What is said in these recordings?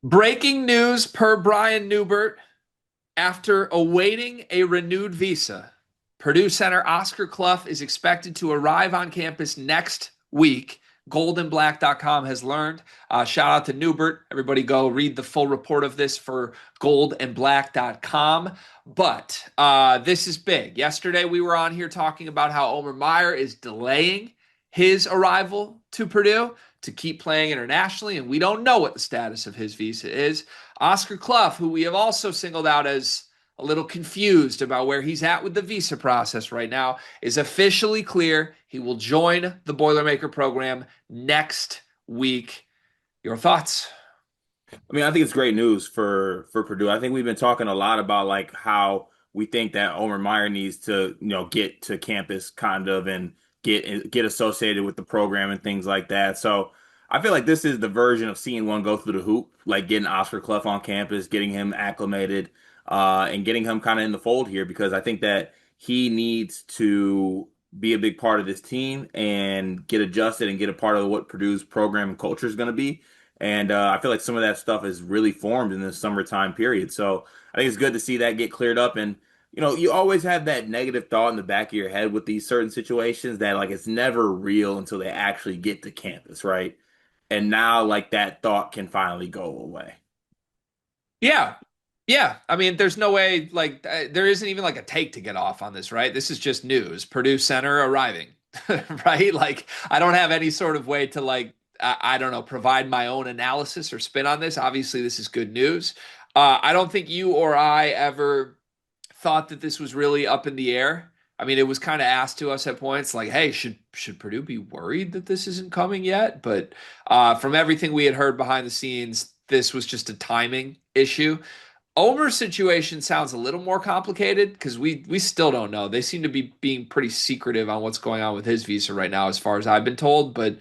Breaking news per Brian Newbert. After awaiting a renewed visa, Purdue center Oscar Cluff is expected to arrive on campus next week. Goldandblack.com has learned. Shout out to Newbert. Everybody go read the full report of this for goldandblack.com. But this is big. Yesterday we were on here talking about how Omer Meyer is delaying his arrival to Purdue to keep playing internationally, and we don't know what the status of his visa is. Oscar Cluff, who we have also singled out as a little confused about where he's at with the visa process right now, is officially clear. He will join the Boilermaker program next week. Your thoughts? I mean, I think it's great news for Purdue. I think we've been talking a lot about like how we think that Omer Meyer needs to, get to campus kind of and get associated with the program and things like that. So I feel like this is the version of seeing one go through the hoop, like getting Oscar Cluff on campus, getting him acclimated, and getting him kind of in the fold here because I think that he needs to be a big part of this team and get adjusted and get a part of what Purdue's program and culture is going to be. And I feel like some of that stuff is really formed in the summertime period. So I think it's good to see that get cleared up. And, you always have that negative thought in the back of your head with these certain situations that like it's never real until they actually get to campus, right? And now like that thought can finally go away. Yeah. Yeah. I mean, there's no way, like, there isn't even like a take to get off on this, right? This is just news. Purdue Center arriving, right? Like, I don't have any sort of way to, like, I don't know, provide my own analysis or spin on this. Obviously, this is good news. I don't think you or I ever thought that this was really up in the air. I mean, it was kind of asked to us at points like, "Hey, should Purdue be worried that this isn't coming yet?" But from everything we had heard behind the scenes, this was just a timing issue. Omer's situation sounds a little more complicated because we still don't know. They seem to be being pretty secretive on what's going on with his visa right now, as far as I've been told. But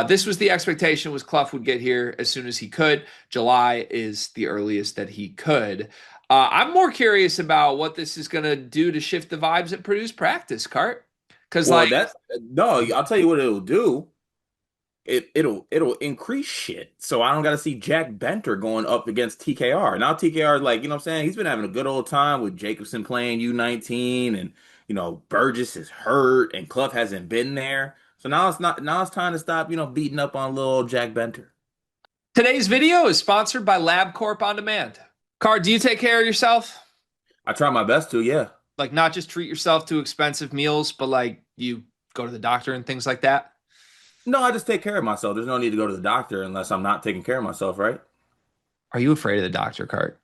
this was the expectation: was Clough would get here as soon as he could. July is the earliest that he could. I'm more curious about what this is going to do to shift the vibes at Purdue's practice, Cart. Because Well, like, that's no, I'll tell you what it'll do. It'll increase shit. So I don't got to see Jack Benter going up against TKR. Now TKR, like, you know what I'm saying? He's been having a good old time with Jacobson playing U19 and Burgess is hurt and Clough hasn't been there. So now it's time to stop, beating up on little old Jack Benter. today's video is sponsored by Labcorp On Demand. Cart, do you take care of yourself? I try my best to, yeah. Like not just treat yourself to expensive meals, but like you go to the doctor and things like that? No, I just take care of myself. There's no need to go to the doctor unless I'm not taking care of myself, right? Are you afraid of the doctor, Cart?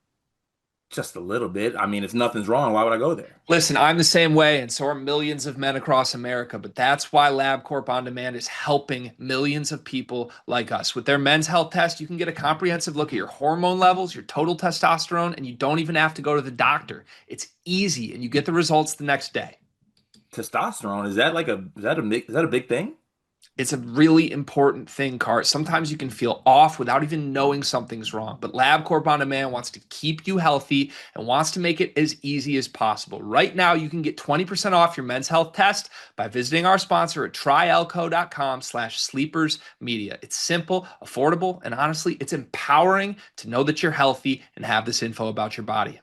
Just a little bit. I mean, if nothing's wrong, why would I go there? Listen, I'm the same way, and so are millions of men across America. But that's why LabCorp On Demand is helping millions of people like us. With their men's health test, you can get a comprehensive look at your hormone levels, your total testosterone, and you don't even have to go to the doctor. It's easy, and you get the results the next day. Testosterone, is that a big thing? It's a really important thing, Cart. Sometimes you can feel off without even knowing something's wrong. But LabCorp On Demand wants to keep you healthy and wants to make it as easy as possible. Right now, you can get 20% off your men's health test by visiting our sponsor at tryelco.com/sleepersmedia. It's simple, affordable, and honestly, it's empowering to know that you're healthy and have this info about your body.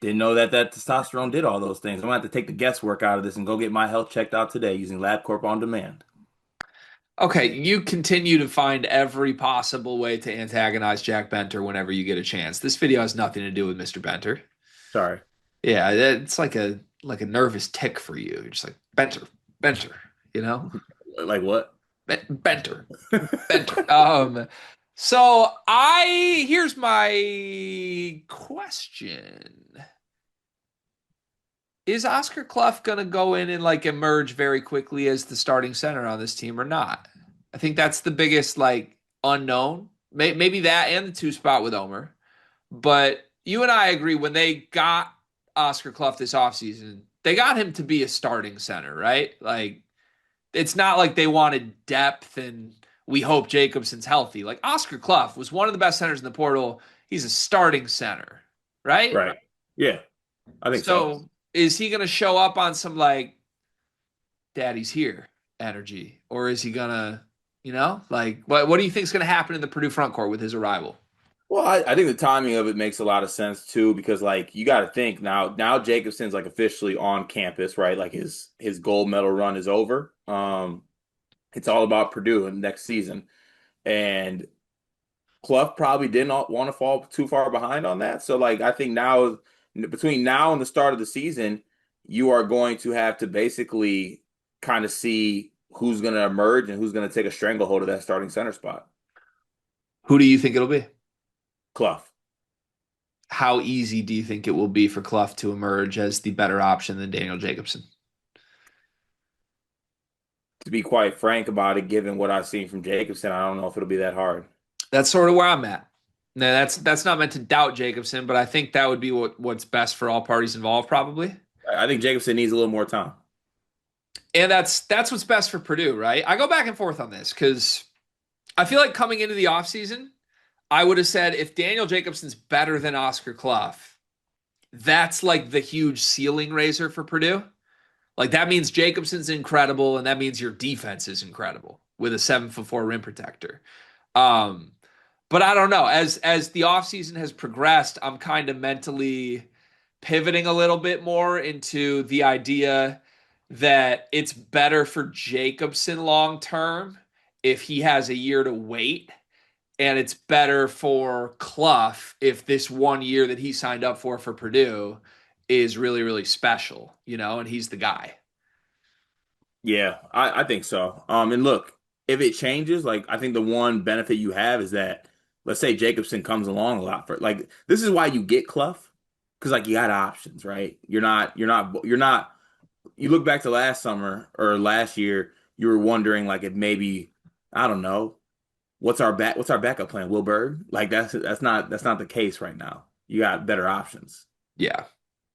Didn't know that testosterone did all those things. I'm gonna have to take the guesswork out of this and go get my health checked out today using LabCorp on demand. Okay, you continue to find every possible way to antagonize Jack Benter whenever you get a chance. This video has nothing to do with Mr. Benter. Sorry. Yeah, it's like a nervous tick for you. You're just like Benter, Benter, you know? Like what? Benter, Benter. So I here's my question. Is Oscar Cluff gonna go in and like emerge very quickly as the starting center on this team or not? I think that's the biggest like unknown. Maybe that and the two spot with Omer. But you and I agree when they got Oscar Cluff this offseason, they got him to be a starting center, right? Like it's not like they wanted depth and we hope Jacobson's healthy. Like Oscar Cluff was one of the best centers in the portal. He's a starting center, right? Right. Yeah, I think so. So is he going to show up on some like daddy's here energy? Or is he going to, like what do you think is going to happen in the Purdue front court with his arrival? Well, I think the timing of it makes a lot of sense too, because like you got to think now Jacobson's like officially on campus, right? Like his gold medal run is over. It's all about Purdue in next season, and Cluff probably didn't want to fall too far behind on that. So like I think now between now and the start of the season, you are going to have to basically kind of see who's going to emerge and who's going to take a stranglehold of that starting center spot. Who do you think it'll be? Cluff. How easy do you think it will be for Cluff to emerge as the better option than Daniel Jacobson? To be quite frank about it, given what I've seen from Jacobson, I don't know if it'll be that hard. That's sort of where I'm at. Now, that's not meant to doubt Jacobson, but I think that would be what's best for all parties involved, probably. I think Jacobson needs a little more time. And that's what's best for Purdue, right? I go back and forth on this because I feel like coming into the offseason, I would have said if Daniel Jacobson's better than Oscar Cluff, that's like the huge ceiling raiser for Purdue. Like that means Jacobson's incredible, and that means your defense is incredible with a 7'4" rim protector. Um, but I don't know. As the offseason has progressed, I'm kind of mentally pivoting a little bit more into the idea that it's better for Jacobson long term if he has a year to wait, and it's better for Clough if this 1 year that he signed up for Purdue is really, really special, and he's the guy. Yeah, I think so. And look, if it changes, like I think the one benefit you have is that let's say Jacobson comes along a lot for like this is why you get Clough because like you got options, right? You're not. You look back to last summer or last year, you were wondering like if maybe I don't know what's our backup plan, Will Berg? Like that's not the case right now. You got better options. Yeah.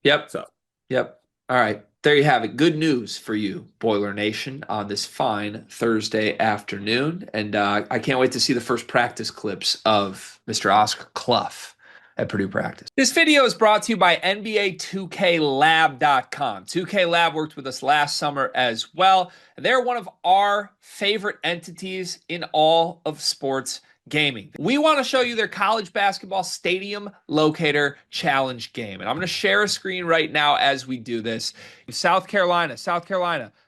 Yep. So Yep. All right. There you have it. Good news for you, Boiler Nation, on this fine Thursday afternoon. And I can't wait to see the first practice clips of Mr. Oscar Cluff at Purdue practice. This video is brought to you by NBA2K Lab.com. 2K Lab worked with us last summer as well. And they're one of our favorite entities in all of sports gaming. We want to show you their college basketball stadium locator challenge game. And I'm going to share a screen right now as we do this. South Carolina,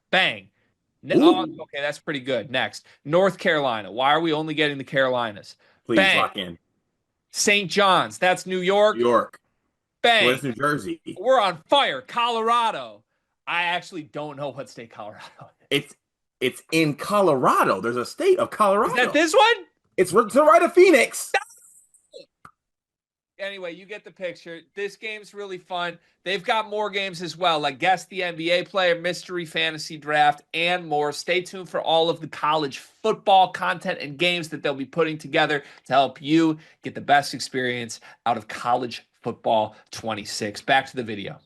bang. Oh, ooh, okay, that's pretty good. Next, North Carolina. Why are we only getting the Carolinas? please Bang. lock in. St. John's, that's New New York. York. Bang. Where's New Jersey? We're on fire. Colorado. I actually don't know what state Colorado is. It's in Colorado. There's a state of Is that Colorado. this one? It's to the right of Phoenix. Anyway, you get the picture. This game's really fun. They've got more games as well, like Guess the NBA Player, Mystery Fantasy Draft, and more. Stay tuned for all of the college football content and games that they'll be putting together to help you get the best experience out of college football 26. Back to the video.